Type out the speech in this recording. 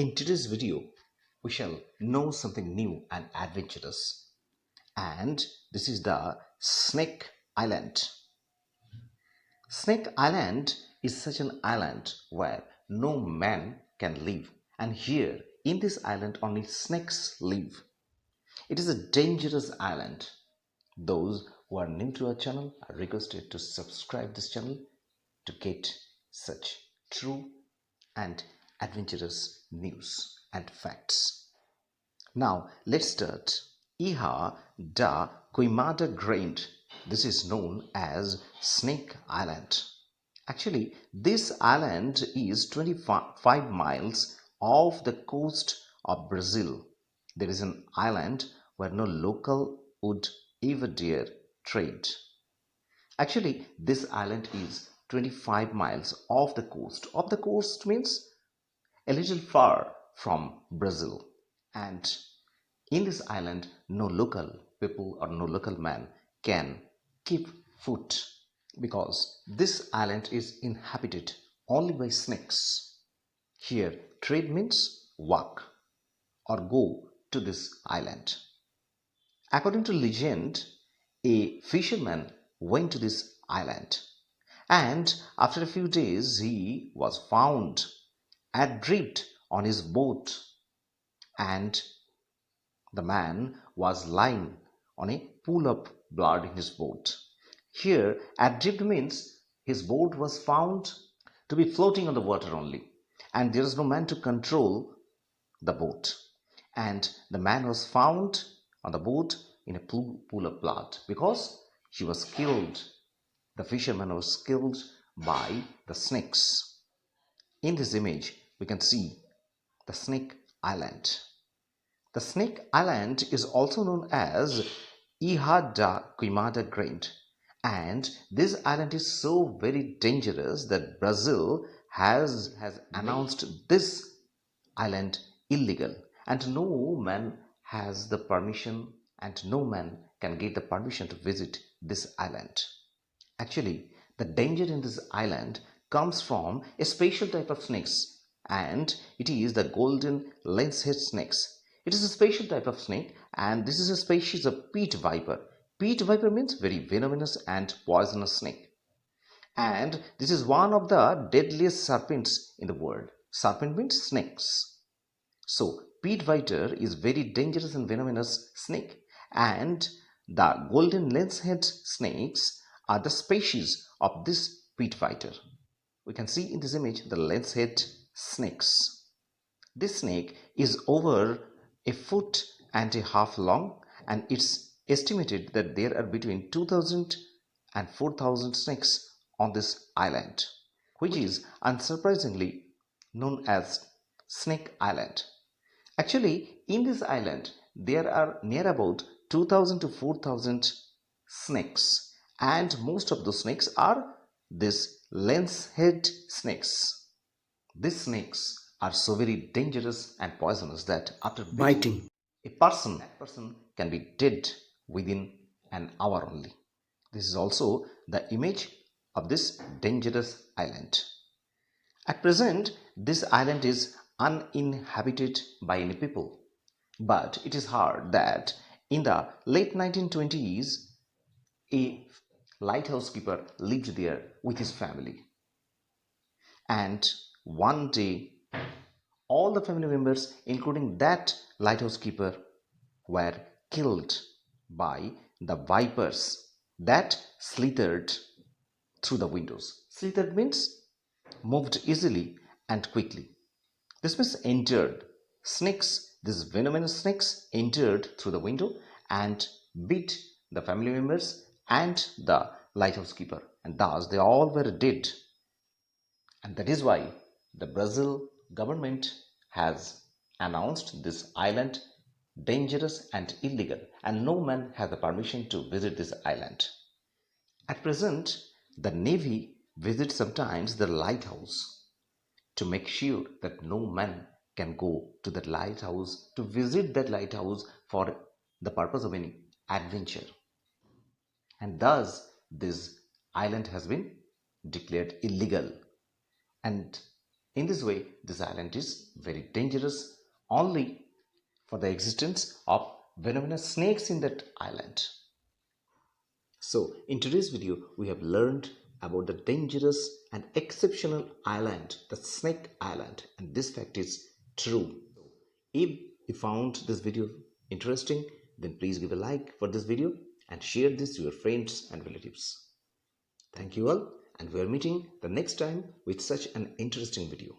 In today's video, we shall know something new and adventurous. And this is the Snake Island. Snake Island is such an island where no man can live. And here, in this island, only snakes live. It is a dangerous island. Those who are new to our channel are requested to subscribe this channel to get such true and adventurous news and facts. Now let's start. Ilha da Queimada Grande. This is known as Snake Island. Actually, this island is 25 miles off the coast of Brazil. There is an island where no local would ever dare trade. Actually, this island is 25 miles off the coast. Off the coast means a little far from Brazil. And in this island, no local people or no local man can keep foot because this island is inhabited only by snakes. Here, trade means walk or go to this island. According to legend, a fisherman went to this island, and after a few days he was found adrift on his boat, and the man was lying on a pool of blood in his boat. Here, adrift means his boat was found to be floating on the water only, and there is no man to control the boat. And the man was found on the boat in a pool of blood because he was killed. The fisherman was killed by the snakes. In this image, we can see the Snake Island. The Snake Island is also known as Ilha da Queimada Grande, and this island is so very dangerous that Brazil has announced this island illegal, and no man has the permission and no man can get the permission to visit this island. Actually, the danger in this island comes from a special type of snakes, and it is the golden lens-head snakes. It is a special type of snake, and this is a species of pit viper. Pit viper means very venomous and poisonous snake. And this is one of the deadliest serpents in the world. Serpent means snakes. So, pit viper is very dangerous and venomous snake, and the golden lens-head snakes are the species of this pit viper. We can see in this image the lens-head snakes. This snake is over a foot and a half long, and it's estimated that there are between 2,000 and 4,000 snakes on this island, which is unsurprisingly known as Snake Island. Actually, in this island, there are near about 2,000 to 4,000 snakes, and most of those snakes are these lens-head snakes. These snakes are so very dangerous and poisonous that after biting a person, that person can be dead within an hour only. This is also the image of this dangerous island. At present, this island is uninhabited by any people, but it is heard that in the late 1920s, a lighthouse keeper lived there with his family, and one day all the family members, including that lighthouse keeper, were killed by the vipers that slithered through the windows. Slithered means moved easily and quickly. This means entered. Snakes, these venomous snakes, entered through the window and bit the family members and the lighthouse keeper, and thus they all were dead. And that is why the Brazil government has announced this island dangerous and illegal, and no man has the permission to visit this island. At present, the Navy visits sometimes the lighthouse to make sure that no man can go to that lighthouse to visit that lighthouse for the purpose of any adventure. And thus, this island has been declared illegal. And In this way, this island is very dangerous only for the existence of venomous snakes in that island. So, in today's video, we have learned about the dangerous and exceptional island, the Snake Island, and this fact is true. If you found this video interesting, then please give a like for this video and share this to your friends and relatives. Thank you all, and we are meeting the next time with such an interesting video.